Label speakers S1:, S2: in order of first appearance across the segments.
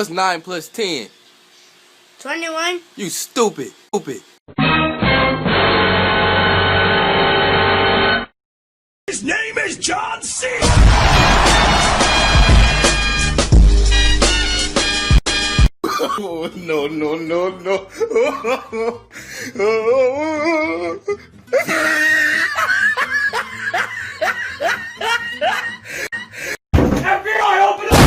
S1: What's 9 plus 10?
S2: 21.
S1: You stupid.
S3: His name is John C.
S1: Oh, no.
S3: FBI, open up!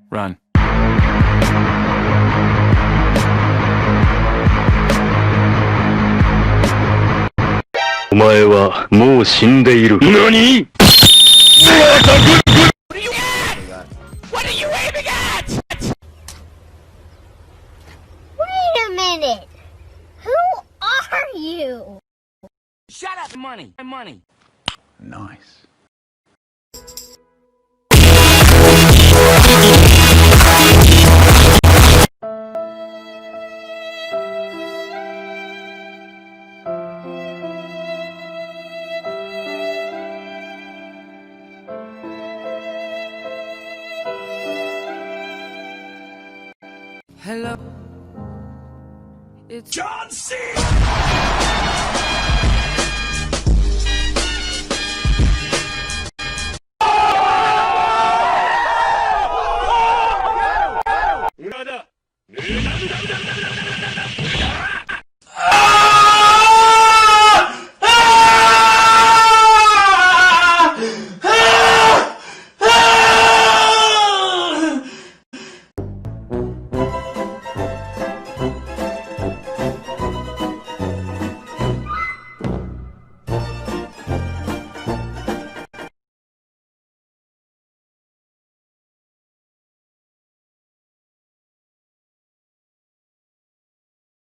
S4: Run.
S5: お前はもう死んでいる。何？
S4: What are you aiming at?
S2: Wait a minute. Who are you?
S4: Shut up, money.
S3: Nice.
S6: Hello. It's
S3: John C.